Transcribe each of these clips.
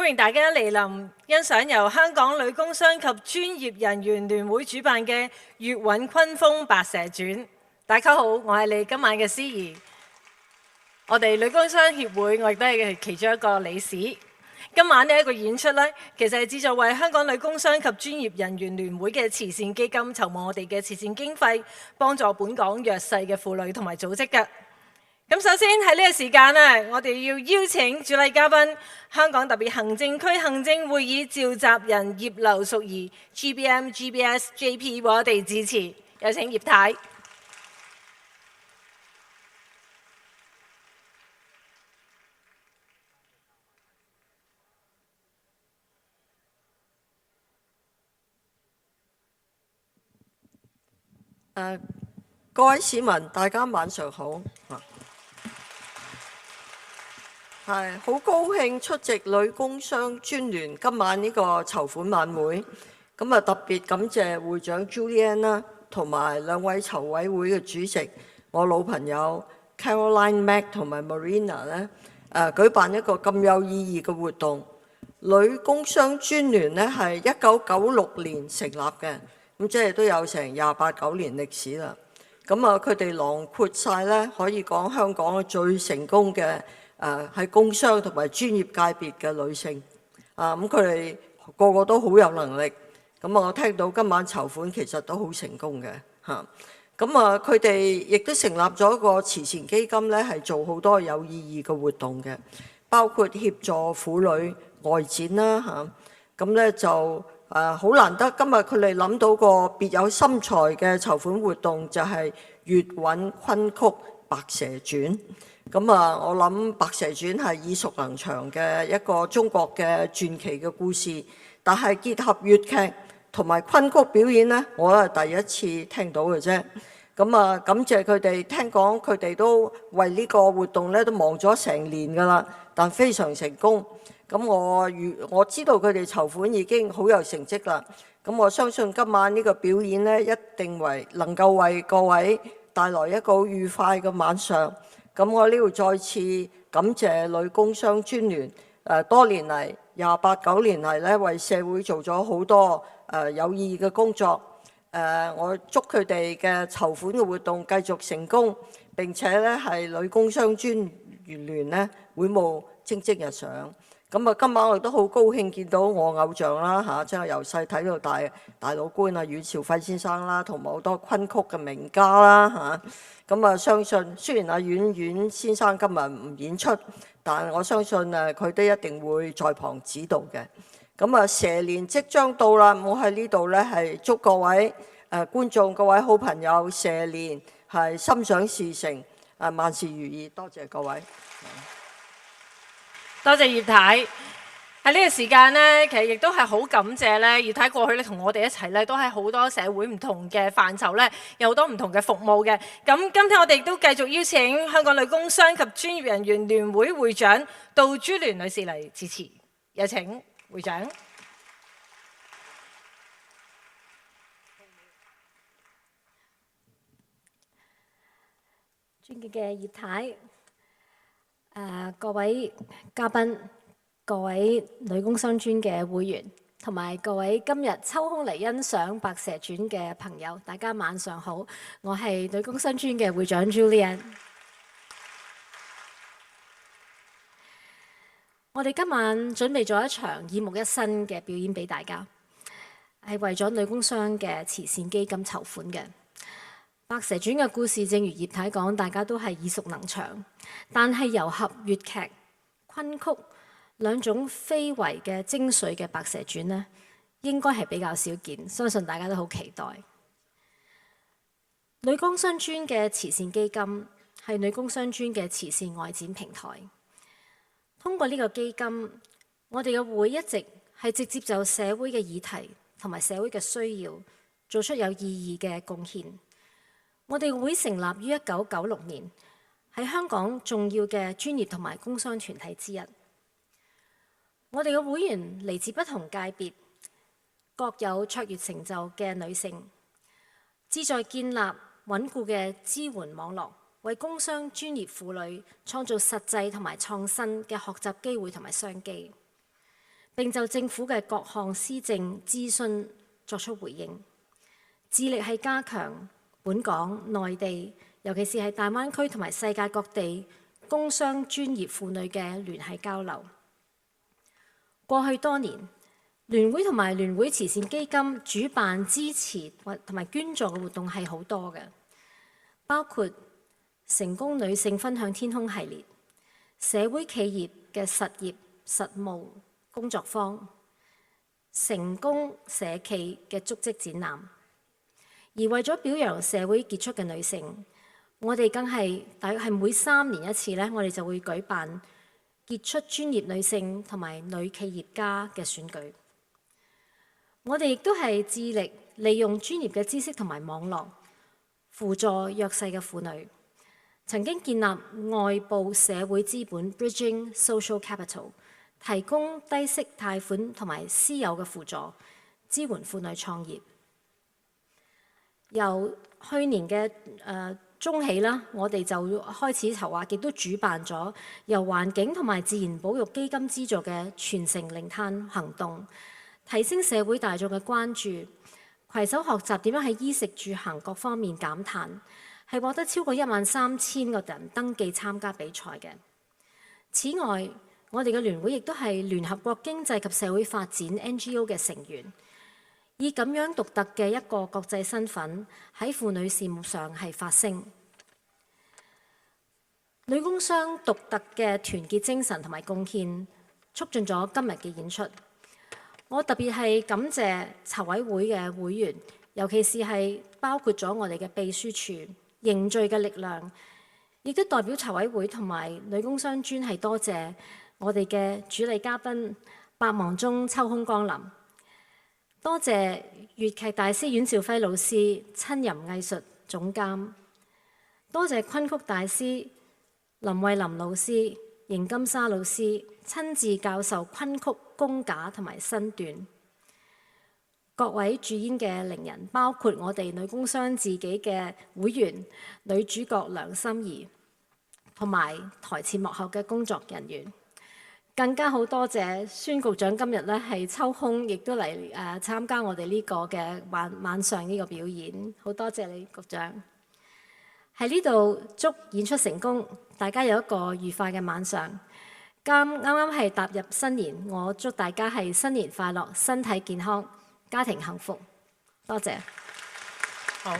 歡迎大家嚟臨欣賞由香港女工商及專業人員聯會主辦嘅《粵韻昆風白蛇傳》。大家好，我係你今晚嘅司儀。我哋女工商協會，我亦都係其中一個理事。今晚呢一個演出呢，其實係旨在為香港女工商及專業人員聯會嘅慈善基金籌募我哋嘅慈善經費，幫助本港弱勢嘅婦女同埋組織嘅。咁首先喺呢個時間呢，我哋要邀請主禮嘉賓香港特別行政區行政會議召集人葉劉淑儀 GBM GBS JP 為我哋致辭，有請葉太。各位市民，大家晚上好。係好高興出席女工商專聯今晚呢個籌款晚會。咁啊，特別感謝會長 Julian 啦，同埋兩位籌委會嘅主席，我老朋友 Caroline Mac 同埋 Marina 咧，舉辦一個咁有意義嘅活動。女工商專聯咧係1996年成立嘅。咁即係都有成28-9年歷史啦。咁啊，佢哋囊括晒咧，可以講香港最成功嘅喺工商同埋專業界別嘅女性。咁佢哋個個都好有能力。咁我聽到今晚籌款其實都好成功嘅嚇。咁啊，佢哋亦都成立咗一個慈善基金咧，係做好多有意義嘅活動嘅，包括協助婦女外展啦嚇。咁咧就好難得，今日佢哋諗到個別有心裁嘅籌款活動，就係粵韻昆曲白蛇傳。咁啊，我諗白蛇傳係耳熟能詳嘅一個中國嘅傳奇嘅故事，但係結合粵劇同埋昆曲表演呢，我係第一次聽到嘅啫。咁啊，感謝佢哋，聽講佢哋都為呢個活動咧都忙咗成年㗎啦，但非常成功。咁我知道佢哋籌款已經好有成績啦。咁我相信今晚呢個表演呢，一定能夠為各位帶來一個愉快嘅晚上。咁我呢度再次感謝女工商專聯多年嚟28-9年嚟咧，為社會做咗好多有意義嘅工作。我祝佢哋嘅籌款嘅活動繼續成功，並且咧係女工商專聯咧會務蒸蒸日上。咁啊，今晚我亦都好高興見到我偶像啦嚇，即係由細睇到大，大老倌啊，阮兆輝先生啦，同埋好多昆曲嘅名家啦嚇。咁啊，相信雖然阿阮先生今日唔演出，但我相信佢都一定會在旁指導嘅。咁啊，蛇年即將到啦，我喺呢度咧係祝各位觀眾、各位好朋友蛇年係心想事成，萬事如意。多謝各位。多謝葉太喺呢個時間呢，其實亦都係好感謝咧葉太過去咧同我哋一齊咧，都喺好多社會唔同嘅範疇咧，有好多唔同嘅服務嘅。咁今天我哋亦都繼續邀請香港女工商及專業人員聯會會長杜珠聯女士嚟致辭，有請會長。尊敬嘅葉太。各位嘉賓、各位女工商專嘅會員，同埋各位今日抽空嚟欣賞《白蛇傳》嘅朋友，大家晚上好。我係女工商專嘅會長 Julian。我哋今晚準備咗一場耳目一新嘅表演俾大家，係為咗女工商嘅慈善基金籌款嘅。白蛇傳嘅故事，正如葉太講，大家都係耳熟能詳。但係糅合粵劇、昆曲兩種非遺嘅精髓嘅白蛇傳呢，應該係比較少見，相信大家都好期待。女工商專嘅慈善基金係女工商專嘅慈善外展平台。通過呢個基金，我哋嘅會一直係直接就社會嘅議題同埋社會嘅需要做出有意義嘅貢獻。我哋會成立於1996年，係香港重要嘅專業同埋工商團體之一。我哋嘅會員嚟自不同界別，各有卓越成就嘅女性，旨在建立穩固嘅支援網絡，為工商專業婦女創造實際同埋創新嘅學習機會同埋商機。並就政府嘅各項施政諮詢作出回應，致力係加強本港、內地，尤其是係大灣區同埋世界各地工商專業婦女嘅聯繫交流。過去多年，聯會同埋聯會慈善基金主辦支持同埋捐助嘅活動係好多嘅，包括成功女性分享天空系列、社會企業嘅實業實務工作坊、成功社企嘅足跡展覽。而為咗表揚社會傑出嘅女性，我哋更係大約係每3年一次咧，我哋就會舉辦傑出專業女性同埋女企業家嘅選舉。我哋亦都係致力利用專業嘅知識同埋網絡，輔助弱勢嘅婦女。曾經建立外部社會資本 Bridging Social Capital， 提供低息貸款同埋私有嘅輔助，支援婦女創業。由去年嘅中起啦，我哋就開始籌劃，亦都主辦咗由環境同埋自然保育基金資助嘅全城零碳行動，提升社會大眾嘅關注，攜手學習點樣喺衣食住行各方面減碳，係獲得超過13000個人登記參加比賽嘅。此外，我哋嘅聯會亦都係聯合國經濟及社會發展 NGO 嘅成員，以咁樣獨特嘅一個國際身份喺婦女事務上係發聲。女工商獨特嘅團結精神同埋貢獻，促進咗今日嘅演出。我特別係感謝籌委會嘅會員，尤其是係包括咗我哋嘅秘書處凝聚嘅力量，亦都代表籌委會同埋女工商專係多謝我哋嘅主禮嘉賓百忙中抽空光臨，多謝粵劇大師阮兆輝老師親吟藝術總監，多謝昆曲大師林慧琳老師、邢金沙老師親自教授昆曲工架同埋身段。各位駐演嘅伶人，包括我哋女工商自己嘅會員、女主角梁心儀，同埋台前幕後嘅工作人員，更加好多謝孫局長今日咧係抽空，亦都嚟參加我哋呢個嘅晚上呢個表演，好多謝你局長。喺呢度祝演出成功，大家有一個愉快嘅晚上。啱啱係踏入新年，我祝大家係新年快樂，身體健康，家庭幸福。多謝。好，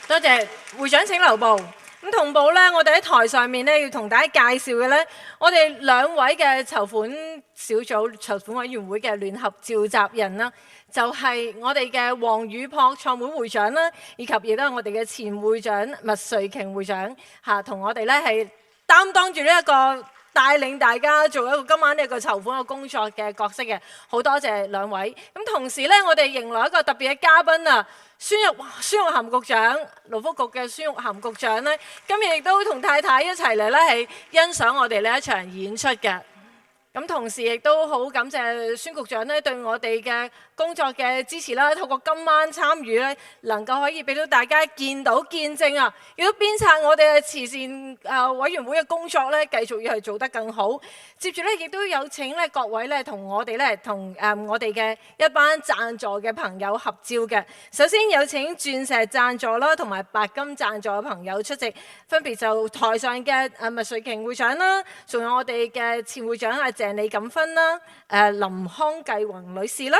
多謝會長請留步。咁同步咧，我哋喺台上面咧要同大家介紹嘅咧，我哋2位嘅籌款小組籌款委員會嘅聯合召集人啦，就係我哋嘅黃宇樸創會會長啦，以及亦都係我哋嘅前會長麥瑞瓊會長嚇，同我哋咧係擔當住呢一個帶領大家做一個今晚呢個籌款嘅工作嘅角色嘅，好多謝2位。咁同時咧，我哋迎來一個特別嘅嘉賓啊，孫玉菡局長，勞福局嘅孫玉菡局長咧，今日亦都同太太一齊嚟咧係欣賞我哋呢一場演出嘅。咁同時亦都好感謝孫局長咧對我哋嘅工作嘅支持啦，透過今晚參與咧，能夠可以俾到大家見到見證啊，亦都鞭策我哋嘅慈善委員會嘅工作咧，繼續要係做得更好。接住咧，亦都有請咧各位咧同我哋咧同我哋嘅一班贊助嘅朋友合照嘅。首先有請鑽石贊助啦，同埋白金贊助嘅朋友出席，分別就台上嘅麥瑞瓊會長啦，仲有我哋嘅前會長鄭李錦芬啦，林康繼宏女士啦。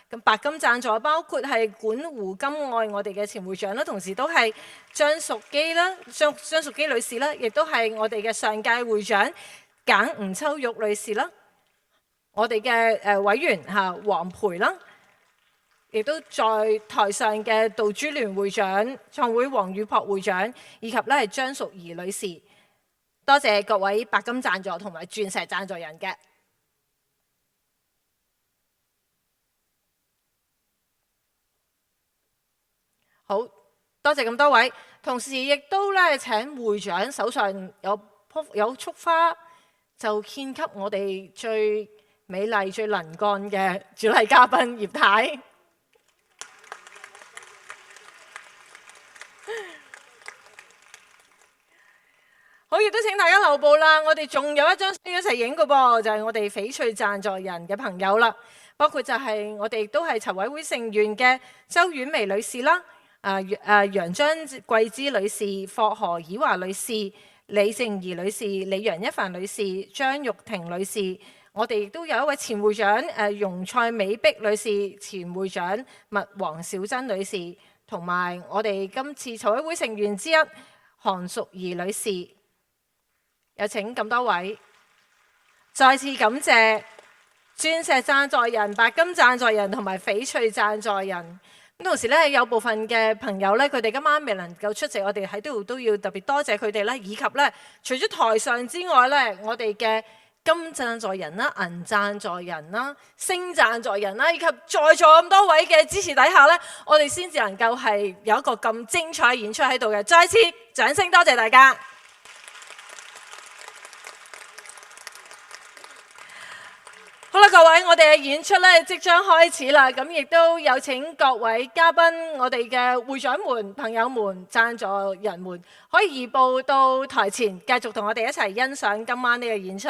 咁白金贊助包括係管胡金愛我哋嘅前會長啦，同時都係張淑基啦，張淑基女士啦，亦都係我哋嘅上屆會長簡吳秋玉女士啦，我哋嘅委員黃培啦，亦都在台上嘅杜珠聯會長、創會黃宇樸會長，以及咧係張淑儀女士。多謝各位白金贊助同埋鑽石贊助人嘅。好多謝咁多位，同時亦都咧請會長手上有束花，就獻給我哋最美麗、最能幹嘅主禮嘉賓葉太。好，亦都請大家留步啦，我哋仲有一張相一齊影嘅噃，就係我哋翡翠贊助人嘅朋友啦，包括就係我哋都係籌委會成員嘅周婉薇女士啦，楊張桂芝女士、霍何以華女士、李靜怡女士、李楊一凡女士、張玉婷女士，我哋亦都有一位前會長容蔡美碧女士、前會長麥黃小珍女士，同埋我哋今次籌委會成員之一韓淑儀女士。有請咁多位，再次感謝鑽石贊助人、白金贊助人同埋翡翠贊助人。咁同時咧，有部分嘅朋友咧，佢哋今晚未能夠出席，我哋喺度都要特別多謝佢哋啦。以及咧，除咗台上之外咧，我哋嘅金贊助人啦、銀贊助人啦、星贊助人啦，以及在座咁多位嘅支持底下咧，我哋先至能夠係有一個咁精彩演出喺度嘅。再次掌聲多謝大家。好啦，各位，我哋嘅演出咧即將開始啦，咁亦都有請各位嘉賓、我哋嘅會長們、朋友們、贊助人們，可以移步到台前，繼續同我哋一齊欣賞今晚呢個演出。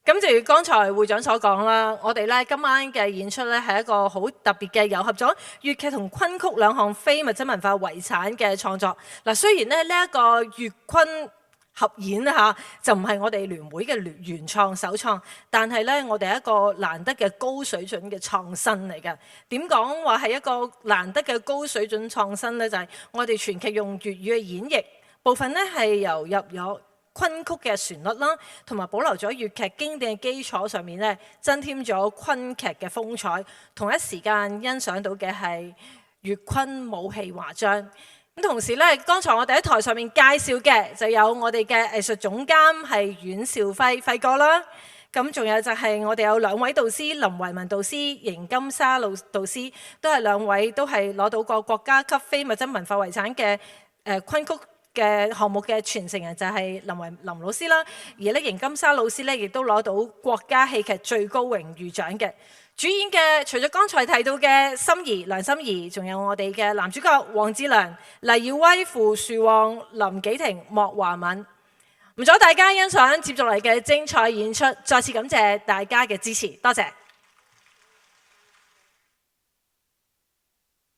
咁正如剛才會長所講啦，我哋咧今晚嘅演出咧係一個好特別嘅，糅合咗粵劇同昆曲兩項非物質文化遺產嘅創作。嗱，雖然咧呢一個粵昆合演啊就唔係我哋聯會嘅原創首創，但係咧我哋係一個難得嘅高水準嘅創新嚟嘅。點講話係一個難得嘅高水準創新呢？就係我哋全劇用粵語嘅演繹，部分呢係由入咗昆曲嘅旋律啦，同埋保留咗粵劇經典嘅基礎上面咧，增添咗昆劇嘅風采。同一時間欣賞到嘅係粵昆武戲華章。咁同時咧，剛才我哋喺台上面介紹嘅就有我哋嘅藝術總監係阮兆輝輝哥啦。咁仲有就係我哋有兩位導師，林維文導師、邢金沙導師，都係兩位都係攞到過國家級非物質文化遺產嘅昆曲嘅項目嘅傳承人，就係林老師啦。而咧邢金沙老師咧，亦都攞到國家戲劇最高榮譽獎嘅。主演嘅除咗剛才提到嘅心儀梁心儀，仲有我哋嘅男主角黃志良、黎耀威、傅樹旺、林紀婷、莫華敏。唔阻大家欣賞接續嚟嘅精彩演出，再次感謝大家嘅支持，多謝。